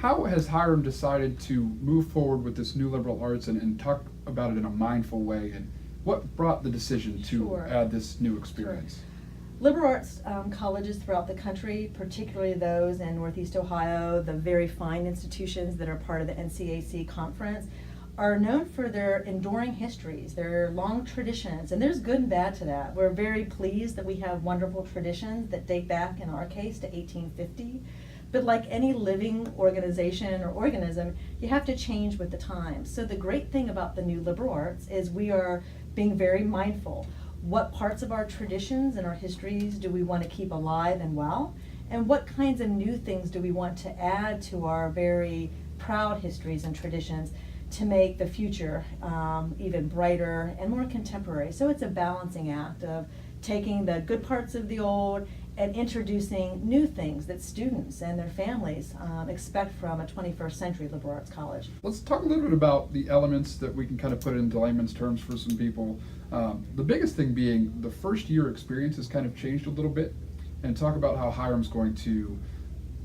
How has Hiram decided to move forward with this new liberal arts and talk about it in a mindful way? And what brought the decision to Sure. add this new experience? Liberal arts colleges throughout the country, particularly those in Northeast Ohio, the very fine institutions that are part of the NCAC conference, are known for their enduring histories, their long traditions, and there's good and bad to that. We're very pleased that we have wonderful traditions that date back, in our case, to 1850. But like any living organization or organism, you have to change with the times. So the great thing about the new liberal arts is we are being very mindful. What parts of our traditions and our histories do we want to keep alive and well? And what kinds of new things do we want to add to our very proud histories and traditions to make the future even brighter and more contemporary? So it's a balancing act of taking the good parts of the old and introducing new things that students and their families expect from a 21st century liberal arts college. Let's talk a little bit about the elements that we can kind of put into layman's terms for some people. The biggest thing being the first year experience has kind of changed a little bit, and talk about how Hiram's going to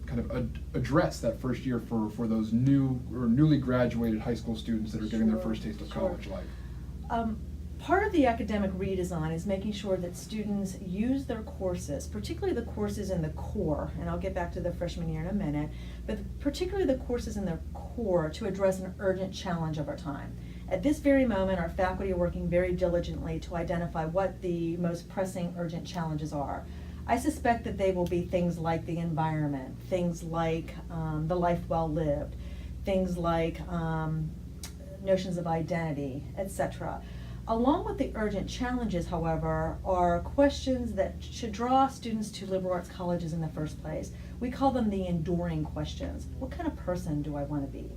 kind of address that first year for those new or newly graduated high school students that are getting their first taste of college life. Part of the academic redesign is making sure that students use their courses, particularly the courses in the core, and I'll get back to the freshman year in a minute, but particularly the courses in the core to address an urgent challenge of our time. At this very moment, our faculty are working very diligently to identify what the most pressing urgent challenges are. I suspect that they will be things like the environment, things like the life well lived, things like notions of identity, etc. Along with the urgent challenges, however, are questions that should draw students to liberal arts colleges in the first place. We call them the enduring questions. What kind of person do I want to be?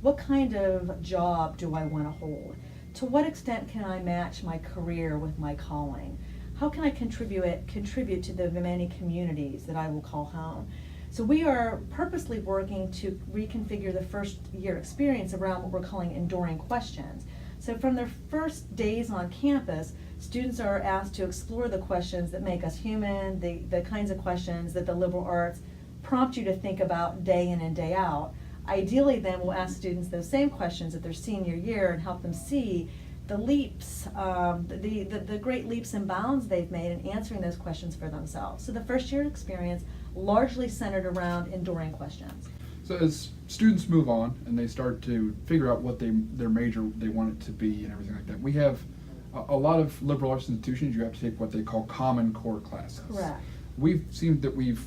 What kind of job do I want to hold? To what extent can I match my career with my calling? How can I contribute to the many communities that I will call home? So we are purposely working to reconfigure the first year experience around what we're calling enduring questions. So from their first days on campus, students are asked to explore the questions that make us human, the kinds of questions that the liberal arts prompt you to think about day in and day out. Ideally, then, we'll ask students those same questions at their senior year and help them see the leaps, the great leaps and bounds they've made in answering those questions for themselves. So the first year experience largely centered around enduring questions. So as students move on and they start to figure out what their major they want it to be and everything like that, we have a lot of liberal arts institutions. You have to take what they call common core classes. Correct. We've seen that we've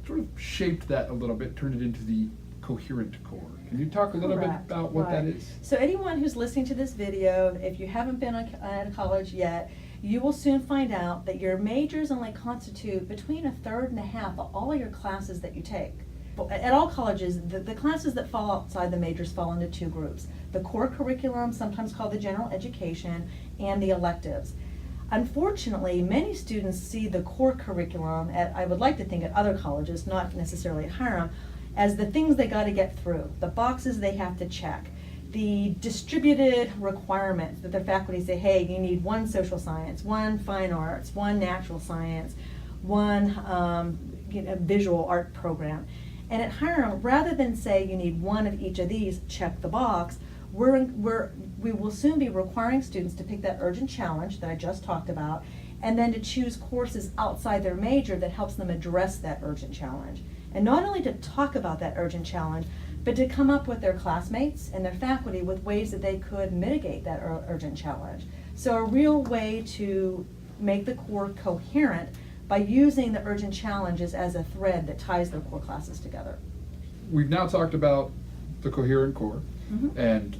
sort of shaped that a little bit, turned it into the coherent core. Can you talk a little bit about what that is? So anyone who's listening to this video, if you haven't been at a college yet, you will soon find out that your majors only constitute between a third and a half of all of your classes that you take. At all colleges, the classes that fall outside the majors fall into two groups: the core curriculum, sometimes called the general education, and the electives. Unfortunately, many students see the core curriculum, I would like to think at other colleges, not necessarily at Hiram, as the things they got to get through, the boxes they have to check, the distributed requirements that their faculty say, hey, you need one social science, one fine arts, one natural science, one visual art program. And at Hiram, rather than say you need one of each of these, check the box, we will soon be requiring students to pick that urgent challenge that I just talked about, and then to choose courses outside their major that helps them address that urgent challenge. And not only to talk about that urgent challenge, but to come up with their classmates and their faculty with ways that they could mitigate that urgent challenge. So a real way to make the core coherent by using the urgent challenges as a thread that ties their core classes together. We've now talked about the coherent core and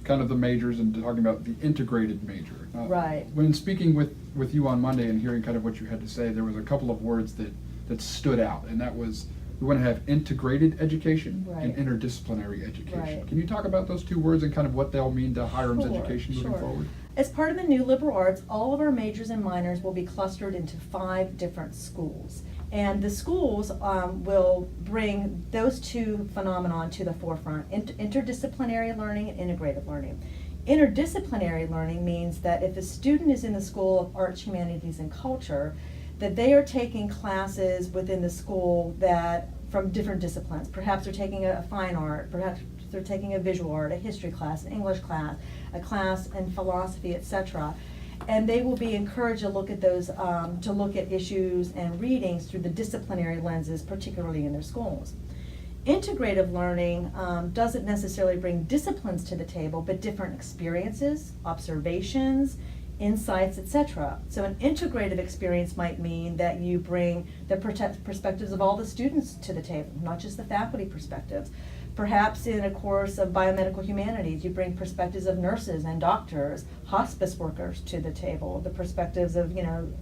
kind of the majors and talking about the integrated major. Right. When speaking with you on Monday and hearing kind of what you had to say, there was a couple of words that stood out, and that was we want to have integrated education and interdisciplinary education. Right. Can you talk about those two words and kind of what they'll mean to Hiram's education moving forward? As part of the new liberal arts, all of our majors and minors will be clustered into 5 different schools. And the schools will bring those two phenomena to the forefront: interdisciplinary learning and integrative learning. Interdisciplinary learning means that if a student is in the School of Arts, Humanities, and Culture, that they are taking classes within the school that from different disciplines. Perhaps they're taking a fine art, perhaps they're taking a visual art, a history class, an English class, a class in philosophy, etc. And they will be encouraged to look at those, to look at issues and readings through the disciplinary lenses, particularly in their schools. Integrative learning doesn't necessarily bring disciplines to the table, but different experiences, observations, insights, etc. So an integrative experience might mean that you bring the perspectives of all the students to the table, not just the faculty perspectives. Perhaps in a course of biomedical humanities, you bring perspectives of nurses and doctors, hospice workers to the table, the perspectives of,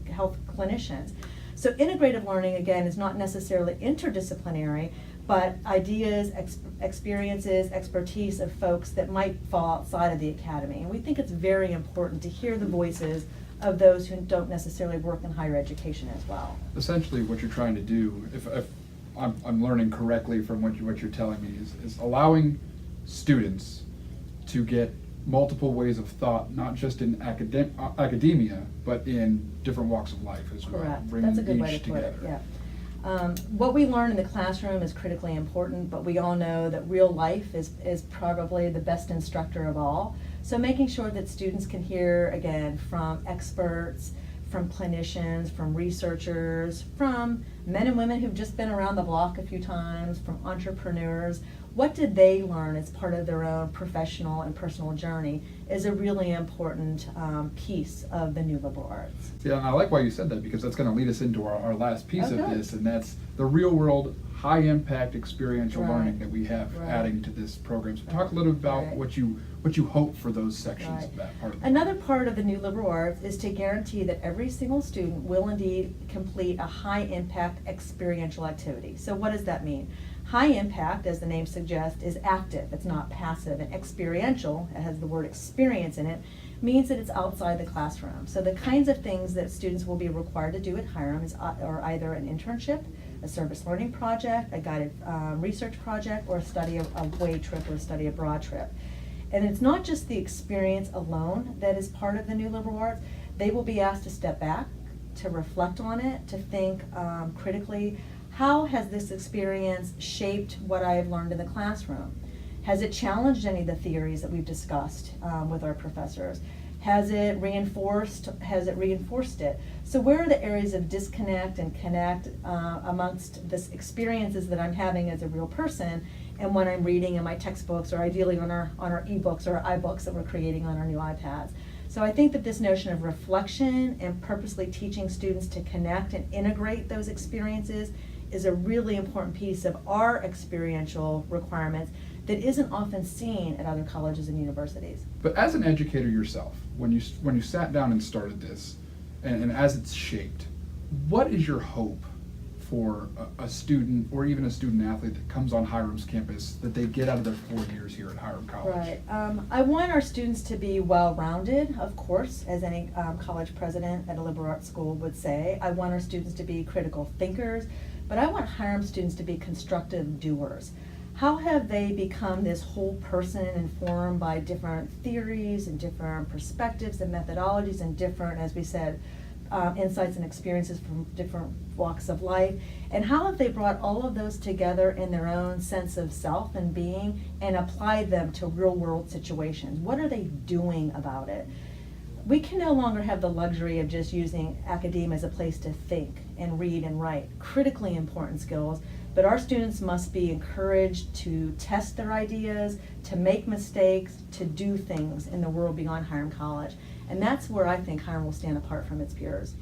health clinicians. So integrative learning, again, is not necessarily interdisciplinary, but ideas, experiences, expertise of folks that might fall outside of the academy. And we think it's very important to hear the voices of those who don't necessarily work in higher education as well. Essentially, what you're trying to do, if I'm learning correctly from what you're telling me, is allowing students to get multiple ways of thought, not just in academia, but in different walks of life as well. Correct. Bringing That's a good way each to put it, together. yeah. What we learn in the classroom is critically important, but we all know that real life is probably the best instructor of all. So making sure that students can hear, again, from experts, from clinicians, from researchers, from men and women who've just been around the block a few times, from entrepreneurs. What did they learn as part of their own professional and personal journey is a really important piece of the new liberal arts. Yeah, and I like why you said that, because that's going to lead us into our last piece of Okay. this, and that's the real world, high impact experiential Right. learning that we have Right. adding to this program. So talk a little about Right. what you hope for those sections Right. of that part of it. Another part of the new liberal arts is to guarantee that every single student will indeed complete a high impact experiential activity. So what does that mean? High impact, as the name suggests, is active, it's not passive, and experiential, it has the word experience in it, means that it's outside the classroom. So the kinds of things that students will be required to do at Hiram are either an internship, a service learning project, a guided research project, or a study away trip or a study abroad trip. And it's not just the experience alone that is part of the new liberal arts. They will be asked to step back, to reflect on it, to think critically. How has this experience shaped what I have learned in the classroom? Has it challenged any of the theories that we've discussed with our professors? Has it reinforced it? So where are the areas of disconnect and connect amongst the experiences that I'm having as a real person and when I'm reading in my textbooks, or ideally on our ebooks or iBooks that we're creating on our new iPads? So I think that this notion of reflection and purposely teaching students to connect and integrate those experiences is a really important piece of our experiential requirements that isn't often seen at other colleges and universities. But as an educator yourself, when you sat down and started this, and as it's shaped, what is your hope for a student or even a student athlete that comes on Hiram's campus that they get out of their 4 years here at Hiram College? Right. I want our students to be well-rounded, of course, as any college president at a liberal arts school would say. I want our students to be critical thinkers, but I want Hiram students to be constructive doers. How have they become this whole person informed by different theories and different perspectives and methodologies and different, as we said, insights and experiences from different walks of life? And how have they brought all of those together in their own sense of self and being and applied them to real world situations? What are they doing about it? We can no longer have the luxury of just using academia as a place to think and read and write, critically important skills, but our students must be encouraged to test their ideas, to make mistakes, to do things in the world beyond Hiram College. And that's where I think Hiram will stand apart from its peers.